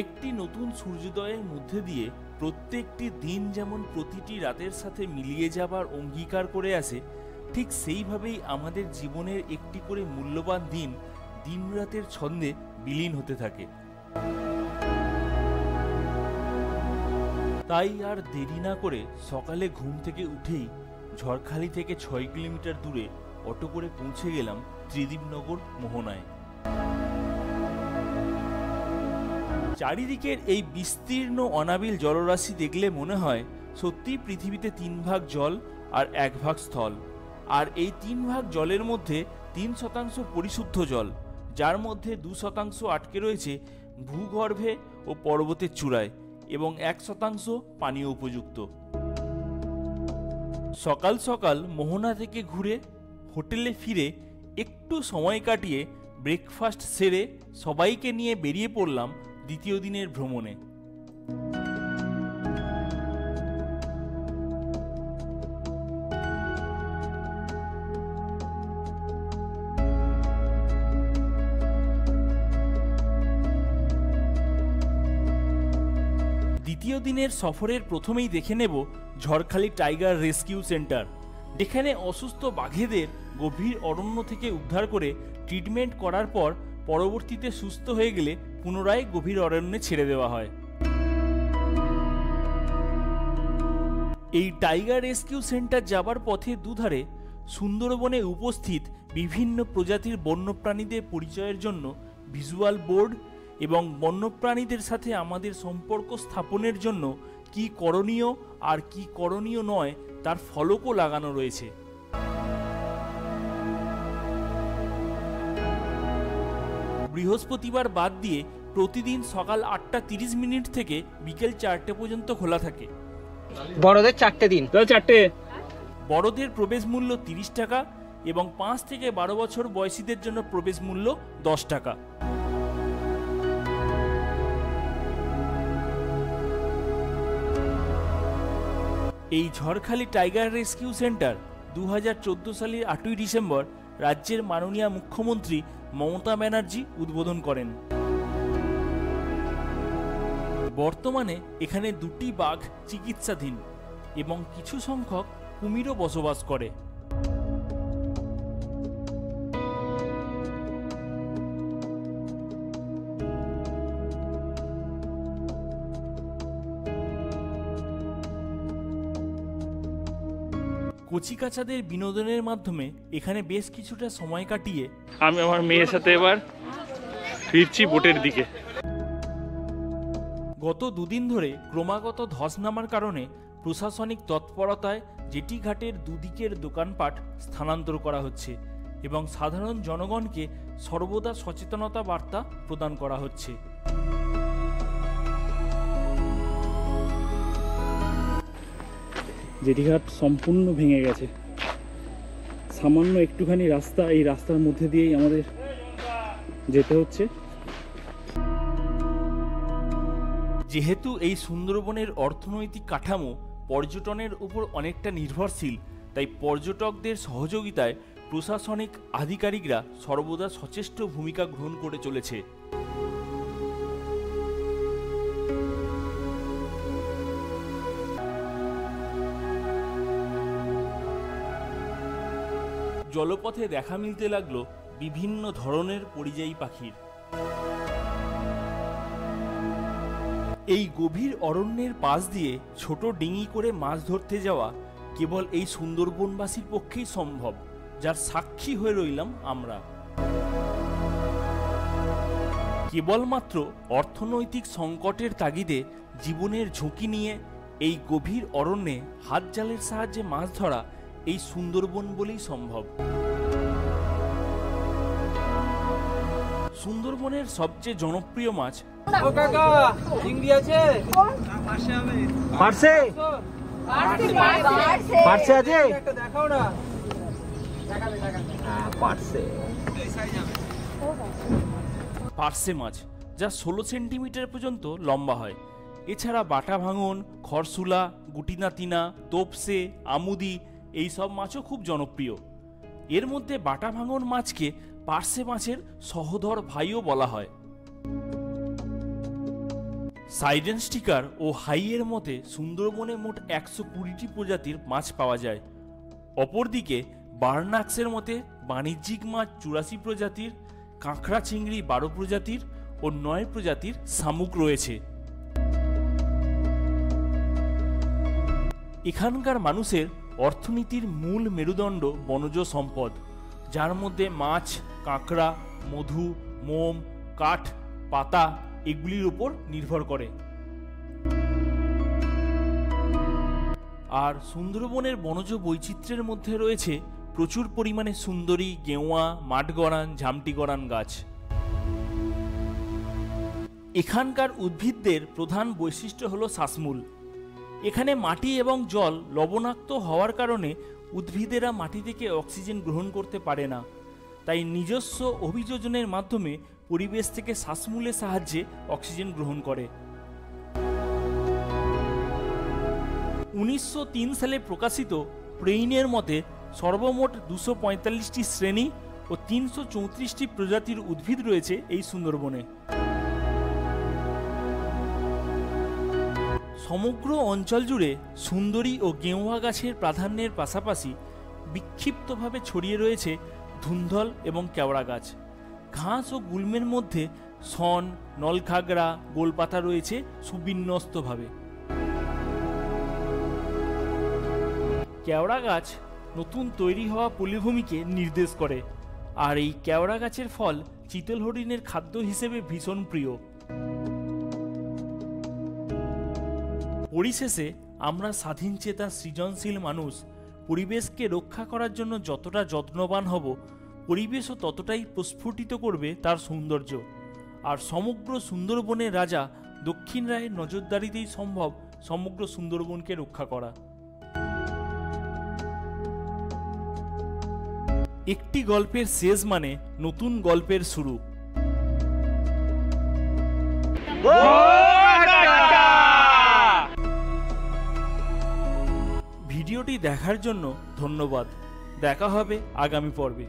একটি নতুন সূর্যোদয়ের মধ্যে দিয়ে প্রত্যেকটি দিন যেমন প্রতিটি রাতের সাথে মিলিয়ে যাবার অঙ্গীকার করে আসে, ঠিক সেইভাবেই আমাদের জীবনের একটি করে মূল্যবান দিন দিনরাতের ছন্দে বিলীন হতে থাকে। তাই আর দেরি না করে সকালে ঘুম থেকে উঠেই ঝড়খালি থেকে 6 কিলোমিটার দূরে অটো করে পৌঁছে গেলাম ত্রিদীপনগর মোহনায়। চারিদিকের এই বিস্তীর্ণ অনাবিল জলরাশি দেখলে মনে হয় সত্যি পৃথিবীতে 3 ভাগ জল আর 1 ভাগ স্থল। আর এই 3 ভাগ জলের মধ্যে 3% পরিশুদ্ধ জল, যার মধ্যে 2% আটকে রয়েছে ভূগর্ভে ও পর্বতের চূড়ায়, এবং 1% পানীয় উপযুক্ত। সকাল সকাল মোহনা থেকে ঘুরে হোটেলে ফিরে একটু সময় কাটিয়ে ব্রেকফাস্ট সেরে সবাইকে নিয়ে বেরিয়ে পড়লাম দ্বিতীয় দিনের ভ্রমণে। দ্বিতীয় দিনের সফরের প্রথমেই দেখে নেব ঝড়খালি টাইগার রেস্কিউ সেন্টার, যেখানে অসুস্থ বাঘেদের গভীর অরণ্য থেকে উদ্ধার করে ট্রিটমেন্ট করার পর পরবর্তীতে সুস্থ হয়ে গেলে পুনরায় গভীর অরণ্যে ছেড়ে দেওয়া হয়। এই টাইগার রেস্কিউ সেন্টার যাবার পথে দুধারে সুন্দরবনে উপস্থিত বিভিন্ন প্রজাতির বন্যপ্রাণীদের পরিচয়ের জন্য ভিজুয়াল বোর্ড এবং বন্যপ্রাণীদের সাথে আমাদের সম্পর্ক স্থাপনের জন্য কি করণীয় আর কি করণীয় নয় তার ফলকও লাগানো রয়েছে। বৃহস্পতিবার বাদ দিয়ে প্রতিদিন সকাল 8:30 থেকে বিকেল 4টে পর্যন্ত খোলা থাকে। বড়দের 4টে দিন, 4টে। বড়দের প্রবেশ মূল্য 30 টাকা এবং 5 থেকে 12 বছর বয়সীদের জন্য প্রবেশ মূল্য 10 টাকা। এই ঝড়খালি টাইগার রেস্কিউ সেন্টার 2014 সালের 8ই ডিসেম্বর রাজ্যের মাননীয় মুখ্যমন্ত্রী মমতা ব্যানার্জি উদ্বোধন করেন। বর্তমানে এখানে 2টি বাঘ চিকিৎসাধীন এবং কিছু সংখ্যক কুমিরও বসবাস করে। কচিকাচাদের বিনোদনের মাধ্যমে এখানে বেশ কিছুটা সময় কাটিয়ে আমি আমার মেয়ের সাথে এবার ফিরছি বোটের দিকে। গত দুদিন ধরে ক্রমাগত ধস নামার কারণে প্রশাসনিক তৎপরতায় জেটি ঘাটের দুদিকের দোকানপাট স্থানান্তর করা হচ্ছে এবং সাধারণ জনগণকে সর্বদা সচেতনতা বার্তা প্রদান করা হচ্ছে। জেটিঘাট সম্পূর্ণ ভেঙে গেছে। সামান্য একটুখানি রাস্তা, এই রাস্তার মধ্যে দিয়েই আমাদের যেতে হচ্ছে। যেহেতু এই সুন্দরবনের অর্থনৈতিক কাঠামো পর্যটনের উপর অনেকটা নির্ভরশীল, তাই পর্যটকদের সহযোগিতায় প্রশাসনিক আধিকারিকরা সর্বদা সচেষ্ট ভূমিকা গ্রহণ করে চলেছে। জলপথে দেখা মিলতে লাগলো বিভিন্ন ধরনের পরিযায়ী পাখির। এই গভীর অরণ্যের পাশ দিয়ে ছোট ডিঙি করে মাছ ধরতে যাওয়া কেবল এই সুন্দরবনবাসীর পক্ষেই সম্ভব, যার সাক্ষী হয়ে রইলাম আমরা। কেবলমাত্র অর্থনৈতিক সংকটের তাগিদে জীবনের ঝুঁকি নিয়ে এই গভীর অরণ্যে হাত জালের সাহায্যে মাছ ধরা এই সুন্দরবন বলেই সম্ভব। সুন্দরবনের সবচেয়ে জনপ্রিয় মাছ চিংড়ি আছে, পার্সে আছে, দেখাও না, পার্সে মাছ, যা 16 সেন্টিমিটার পর্যন্ত লম্বা হয়। এছাড়া বাটা ভাঙন, খরসুলা, গুটিনাতিনা, তোপসে, আমুদি এই সব মাছও খুব জনপ্রিয়। এর মধ্যে বাটা ভাঙন মাছকে পার্সে মাছের সহোদর ভাইও বলা হয়। সাইডেন স্টিকার ও হাইয়ের মতে সুন্দরবনে মোট 120টি প্রজাতির মাছ পাওয়া যায়। অপরদিকে বার্নাক্সের মতে বাণিজ্যিক মাছ 84 প্রজাতির, কাঁকড়া চিংড়ি 12 প্রজাতির ও 9 প্রজাতির শামুক রয়েছে। এখানকার মানুষের অর্থনীতির মূল মেরুদণ্ড বনজ সম্পদ, যার মধ্যে মাছ, কাঁকড়া, মধু, মোম, কাঠ, পাতা এগুলির উপর নির্ভর করে। আর সুন্দরবনের বনজ বৈচিত্র্যের মধ্যে রয়েছে প্রচুর পরিমাণে সুন্দরী, গেওয়া, মাঠগড়ান, ঝামটিগড়ান গাছ। এখানকার উদ্ভিদদের প্রধান বৈশিষ্ট্য হলো শ্বাসমূল। এখানে মাটি এবং জল লবণাক্ত হওয়ার কারণে উদ্ভিদেরা মাটি থেকে অক্সিজেন গ্রহণ করতে পারে না, তাই নিজস্ব অভিযোজনের মাধ্যমে পরিবেশ থেকে শ্বাসমূলের সাহায্যে অক্সিজেন গ্রহণ করে। 1903 সালে প্রকাশিত প্রেইনের মতে সর্বমোট 245টি শ্রেণী ও 334টি প্রজাতির উদ্ভিদ রয়েছে এই সুন্দরবনে। সমগ্র অঞ্চল জুড়ে সুন্দরী ও গেওয়া গাছের প্রাধান্যের পাশাপাশি বিক্ষিপ্তভাবে ছড়িয়ে রয়েছে ধুন্ধল এবং কেওড়া গাছ। ঘাস ও গুল্মের মধ্যে শন, নলখাগড়া, গোলপাতা রয়েছে সুবিন্যস্তভাবে। কেওড়া গাছ নতুন তৈরি হওয়া পলিভূমিকে নির্দেশ করে, আর এই কেওড়া গাছের ফল চিতল হরিণের খাদ্য হিসেবে ভীষণ প্রিয়। পরিশেষে আমরা স্বাধীনচেতা সৃজনশীল মানুষ পরিবেশকে রক্ষা করার জন্য যতটা যত্নবান হব, পরিবেশও ততটাই প্রস্ফুটিত করবে তার সৌন্দর্য। আর সমগ্র সুন্দরবনের রাজা দক্ষিণ রায়ের নজরদারিতেই সম্ভব সমগ্র সুন্দরবনকে রক্ষা করা। একটি গল্পের শেষ মানে নতুন গল্পের শুরু। ভিডিওটি দেখার জন্য ধন্যবাদ। দেখা হবে আগামী পর্বে।